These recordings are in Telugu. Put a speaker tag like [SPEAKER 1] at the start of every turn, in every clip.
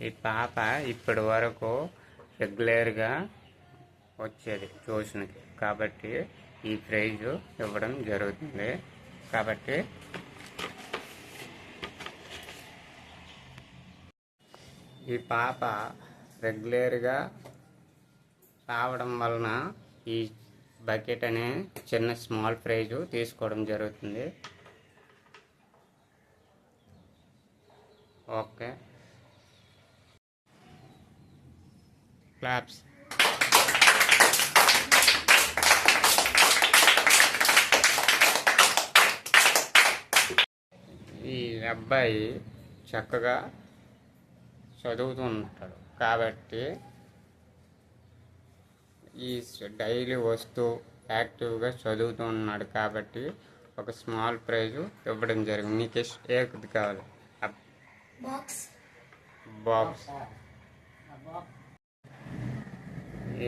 [SPEAKER 1] ఈ పాప ఇప్పటి వరకు రెగ్యులర్గా వచ్చేది ట్యూషన్కి, కాబట్టి ఈ ప్రైజ్ ఇవ్వడం జరుగుతుంది. కాబట్టి ఈ పాప రెగ్యులర్గా రావడం వలన ఈ బకెట్ అనే చిన్న స్మాల్ ప్రైజ్ తీసుకోవడం జరుగుతుంది. Okay, claps. ఈ అబ్బాయి చక్కగా చదువుతూ ఉంటాడు, కాబట్టి ఈ డైలీ వస్తూ యాక్టివ్గా చదువుతూ ఉన్నాడు, కాబట్టి ఒక స్మాల్ ప్రైజ్ ఇవ్వడం జరిగింది. నీకు ఏది కావాలి? బాక్స్.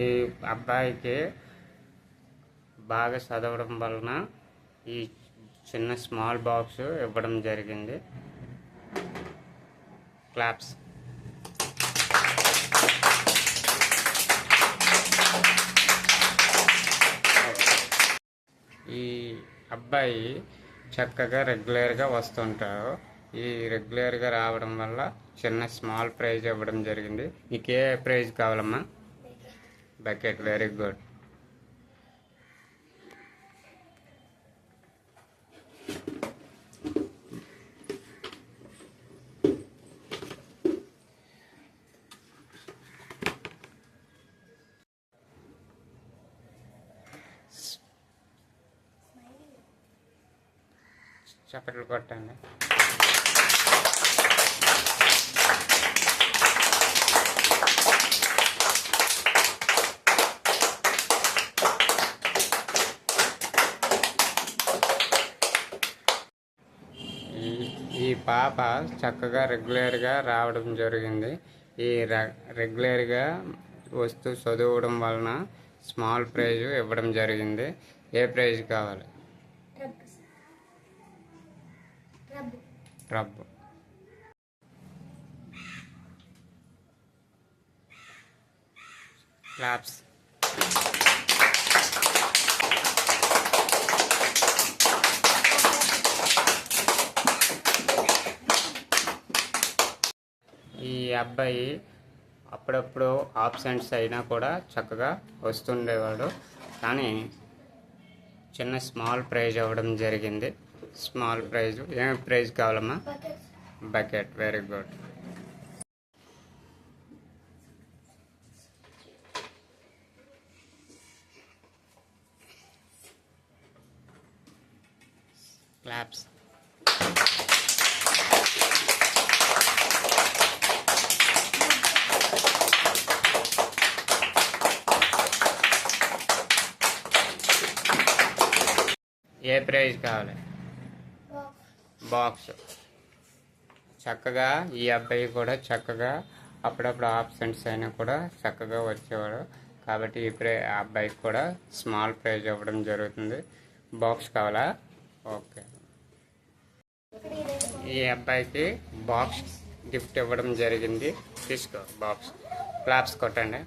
[SPEAKER 1] ఈ అబ్బాయికి బాగా చదవడం వలన ఈ చిన్న స్మాల్ బాక్స్ ఇవ్వడం జరిగింది. క్లాప్స్. ఈ అబ్బాయి చక్కగా రెగ్యులర్గా వస్తుంటారు. ఈ రెగ్యులర్గా రావడం వల్ల చిన్న స్మాల్ ప్రైజ్ ఇవ్వడం జరిగింది. నీకు ఏ ప్రైజ్ కావాలమ్మా? బకెట్. Very good. చప్పట్లు కొట్టండి. ఈ పాప చక్కగా రెగ్యులర్గా రావడం జరిగింది. ఈ రెగ్యులర్గా వస్తూ చదవడం వలన స్మాల్ ప్రైజ్ ఇవ్వడం జరిగింది. ఏ ప్రైజ్ కావాలి? రబ్. క్లాప్స్. ఈ అబ్బాయి అప్పుడప్పుడు ఆబ్సెంట్స్ అయినా కూడా చక్కగా వస్తుండేవాడు, కానీ చిన్న స్మాల్ ప్రైజ్ అవ్వడం జరిగింది. Small prize. ఏమి ప్రైజ్ కావాలమ్మా? బకెట్. Very good. క్లాప్స్. ఏ ప్రైజ్ కావాలి? బాక్స్. చక్కగా ఈ అబ్బాయి కూడా చక్కగా అప్పుడప్పుడు ఆబ్సెంట్స్ అయినా కూడా చక్కగా వచ్చేవాడు, కాబట్టి ఈ అబ్బాయికి కూడా స్మాల్ ప్రైజ్ ఇవ్వడం జరుగుతుంది. బాక్స్ కావాలా? ఓకే. ఈ అబ్బాయికి బాక్స్ గిఫ్ట్ ఇవ్వడం జరిగింది. తీసుకో బాక్స్. క్లాప్స్ కొట్టండి.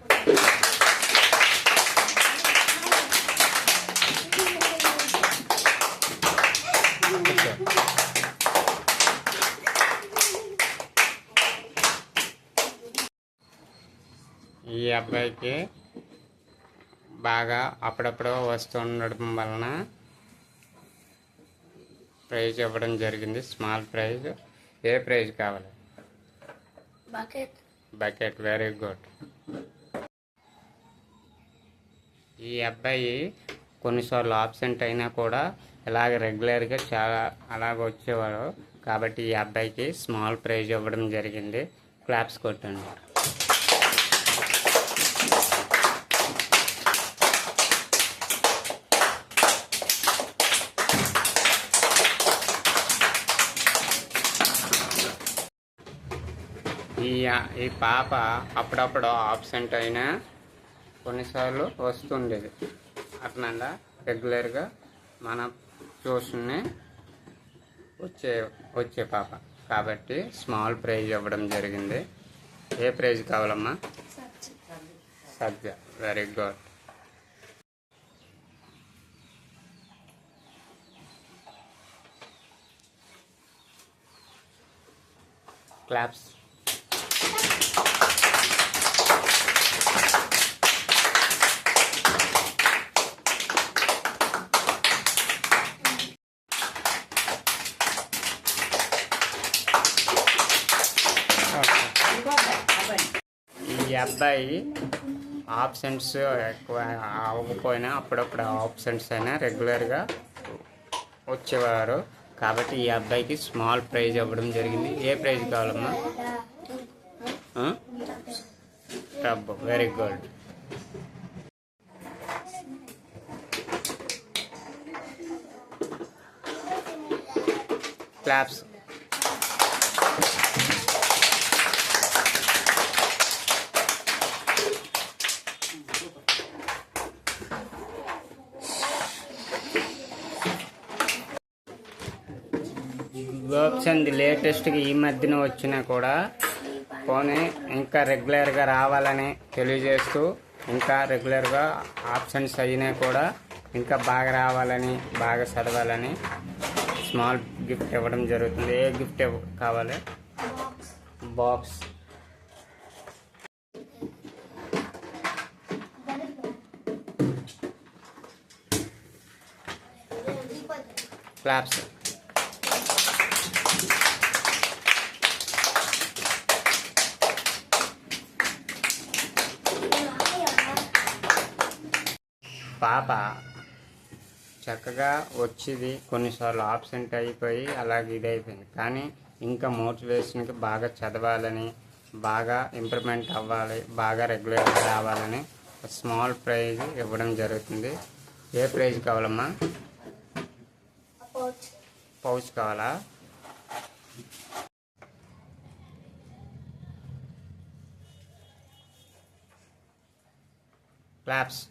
[SPEAKER 1] ఈ అబ్బాయికి బాగా అప్పుడప్పుడు వస్తుండడం వలన ప్రైజ్ ఇవ్వడం జరిగింది. Small prize. ఏ ప్రైజ్ కావాలి? బకెట్. Very good. ఈ అబ్బాయి కొన్నిసార్లు ఆబ్సెంట్ అయినా కూడా ఇలాగ రెగ్యులర్గా చాలా అలాగ వచ్చేవాడు, కాబట్టి ఈ అబ్బాయికి స్మాల్ ప్రైజ్ ఇవ్వడం జరిగింది. క్లాప్స్ కొట్టండి. ఈ పాప అప్పుడప్పుడు ఆబ్సెంట్ అయినా కొన్నిసార్లు వస్తుండేది, అట్లా రెగ్యులర్గా మన ట్యూషన్ని వచ్చే పాప, కాబట్టి స్మాల్ ప్రైజ్ ఇవ్వడం జరిగింది. ఏ ప్రైజ్ కావాలమ్మా? సబ్జా. Very good. క్లాప్స్. ఈ అబ్బాయి ఆబ్సెంట్స్ ఎక్కువ అవ్వకపోయినా అప్పుడప్పుడు ఆబ్సెంట్స్ అయినా రెగ్యులర్గా వచ్చేవారు. కాబట్టి ఈ అబ్బాయికి స్మాల్ ప్రైజ్ ఇవ్వడం జరిగింది. ఏ ప్రైజ్ కావాలమ్మా? Tub. Very good. Claps. Works and లేటెస్ట్గా ఈ మధ్యన వచ్చినా కూడా పోనీ ఇంకా రెగ్యులర్గా రావాలని తెలియజేస్తూ, ఇంకా రెగ్యులర్గా ఆప్షన్స్ అయినా కూడా ఇంకా బాగా రావాలని, బాగా చదవాలని స్మాల్ గిఫ్ట్ ఇవ్వడం జరుగుతుంది. ఏ గిఫ్ట్ కావాలి? బాక్స్. క్లాప్స్. పాప చక్కగా వచ్చింది, కొన్నిసార్లు ఆబ్సెంట్ అయిపోయి అలాగే ఇదైపోయింది. కానీ ఇంకా మోటివేషన్కి బాగా చదవాలని, బాగా ఇంప్రూవ్మెంట్ అవ్వాలి, బాగా రెగ్యులర్గా రావాలని స్మాల్ ప్రైజ్ ఇవ్వడం జరుగుతుంది. ఏ ప్రైజ్ కావాలమ్మా? పౌచ్ కావాలా? క్లాప్స్.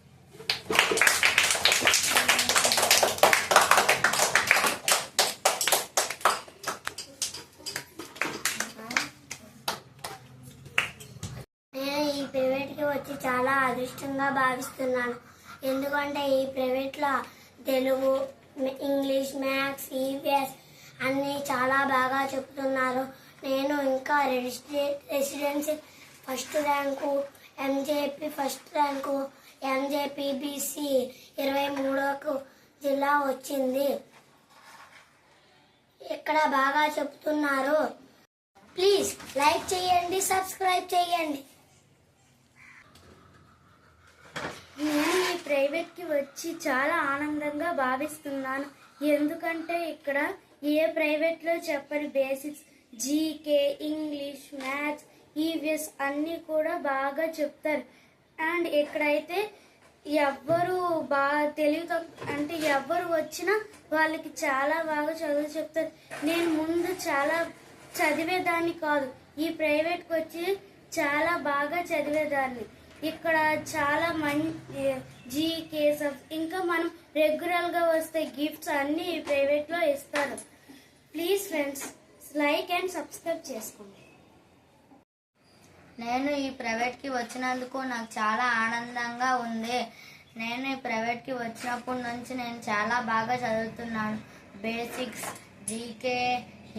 [SPEAKER 2] ప్రైవేట్కి వచ్చి చాలా అదృష్టంగా భావిస్తున్నాను. ఎందుకంటే ఈ ప్రైవేట్లో తెలుగు, ఇంగ్లీష్, మ్యాథ్స్, ఈవీఎస్ అన్నీ చాలా బాగా చెప్తున్నారు. నేను ఇంకా residency first rank, MJP first rank, MJPBC 23వ జిల్లా వచ్చింది. ఇక్కడ బాగా చెప్తున్నారు. ప్లీజ్ లైక్ చేయండి, సబ్స్క్రైబ్ చేయండి.
[SPEAKER 3] నేను ఈ ప్రైవేట్కి వచ్చి చాలా ఆనందంగా భావిస్తున్నాను. ఎందుకంటే ఇక్కడ ఏ ప్రైవేట్లో చెప్పని basics, GK, English, maths, EVS అన్నీ కూడా బాగా చెప్తారు. అండ్ ఇక్కడైతే ఎవ్వరు అంటే ఎవ్వరు వచ్చినా వాళ్ళకి చాలా బాగా చదువు చెప్తారు. నేను ముందు చాలా చదివేదాన్ని కాదు, ఈ ప్రైవేట్కి వచ్చి చాలా బాగా చదివేదాన్ని. ఇక్కడ చాలా మంచి జీకే, ఇంకా మనం రెగ్యులర్గా వస్తే గిఫ్ట్స్ అన్నీ ప్రైవేట్లో ఇస్తారు. Please friends, like and subscribe చేసుకోండి.
[SPEAKER 4] నేను ఈ ప్రైవేట్కి వచ్చినందుకు నాకు చాలా ఆనందంగా ఉంది. నేను ఈ ప్రైవేట్కి వచ్చినప్పటి నుంచి నేను చాలా బాగా చదువుతున్నాను. Basics, GK,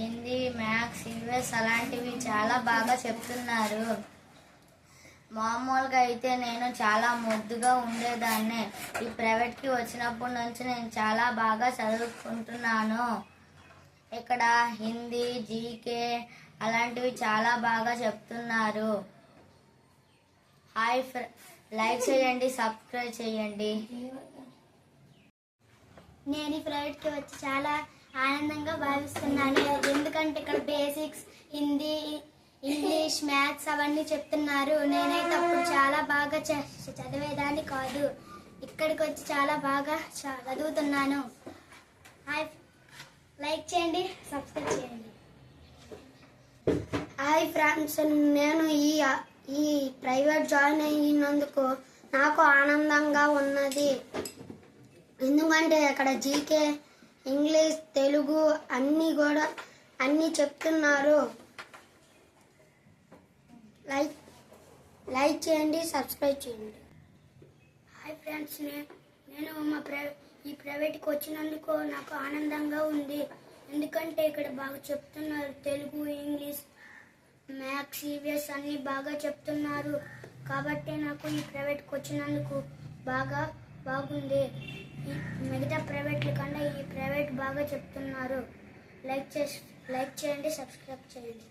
[SPEAKER 4] Hindi, maths, EVS అలాంటివి చాలా బాగా చెప్తున్నారు. మామూలుగా అయితే నేను చాలా మొద్దుగా ఉండేదాన్ని. ఈ ప్రైవేట్కి వచ్చినప్పటి నుంచి నేను చాలా బాగా చదువుకుంటున్నాను. ఇక్కడ హిందీ, జీకే అలాంటివి చాలా బాగా చెప్తున్నారు. హాయ్, లైక్ చేయండి, సబ్స్క్రైబ్ చేయండి.
[SPEAKER 2] నేను ఈ ప్రైవేట్కి వచ్చి చాలా ఆనందంగా భావిస్తున్నాను. ఎందుకంటే ఇక్కడ బేసిక్స్, హిందీ, ఇంగ్లీష్, మ్యాథ్స్ అవన్నీ చెప్తున్నారు. నేనైతే అప్పుడు చాలా బాగా చదివేదాన్ని కాదు. ఇక్కడికి వచ్చి చాలా బాగా చదువుతున్నాను. హాయ్, లైక్ చేయండి, సబ్స్క్రైబ్ చేయండి. హాయ్ ఫ్రెండ్స్, నేను ఈ ప్రైవేట్ జాయిన్ అయినందుకు నాకు ఆనందంగా ఉన్నది. ఎందుకంటే అక్కడ జీకే, ఇంగ్లీష్, తెలుగు అన్నీ చెప్తున్నారు. లైక్ చేయండి, సబ్స్క్రైబ్ చేయండి.
[SPEAKER 3] హాయ్ ఫ్రెండ్స్, నేను ఈ ప్రైవేట్కి వచ్చినందుకు నాకు ఆనందంగా ఉంది. ఎందుకంటే ఇక్కడ బాగా చెప్తున్నారు. తెలుగు, ఇంగ్లీష్, మ్యాథ్స్, ఈవీఎస్ అన్నీ బాగా చెప్తున్నారు. కాబట్టి నాకు ఈ ప్రైవేట్కి వచ్చినందుకు బాగుంది. మిగతా ప్రైవేట్ల కన్నా ఈ ప్రైవేట్ బాగా చెప్తున్నారు. లైక్ చేయండి, సబ్స్క్రైబ్ చేయండి.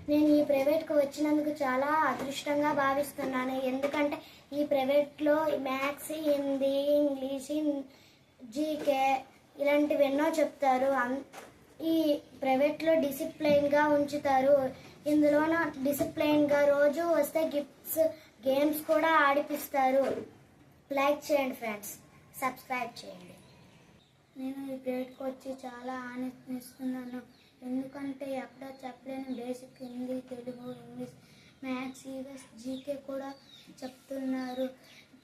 [SPEAKER 2] నేను ఈ ప్రైవేట్కి వచ్చినందుకు చాలా అదృష్టంగా భావిస్తున్నాను. ఎందుకంటే ఈ ప్రైవేట్లో మ్యాథ్స్, హిందీ, ఇంగ్లీష్, జీకే ఇలాంటివి ఎన్నో చెప్తారు. ఈ ప్రైవేట్లో డిసిప్లైన్గా ఉంచుతారు. ఇందులోన డిసిప్లైన్గా రోజు వస్తే గిఫ్ట్స్, గేమ్స్ కూడా ఆడిపిస్తారు. లైక్ చేయండి ఫ్రెండ్స్, సబ్స్క్రైబ్ చేయండి.
[SPEAKER 3] నేను ఈ ప్రైవేట్కి వచ్చి చాలా ఆనందిస్తున్నాను. ఎందుకంటే ఎక్కడ చెప్పలేని basic Hindi, Telugu, English, maths, EVS, GK కూడా చెప్తున్నారు.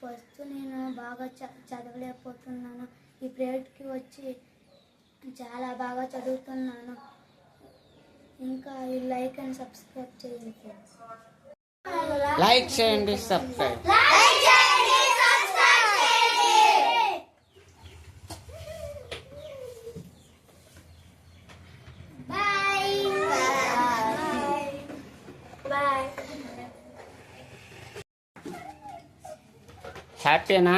[SPEAKER 3] ఫస్ట్ నేను బాగా చదవలేకపోతున్నాను. ఈ ప్రైవేట్కి వచ్చి చాలా బాగా చదువుతున్నాను. ఇంకా ఈ లైక్ అండ్ సబ్స్క్రైబ్ చేయండి ఫ్రెండ్స్.
[SPEAKER 1] లైక్ చేయండి, సబ్స్క్రైబ్. హ్యాపీనా?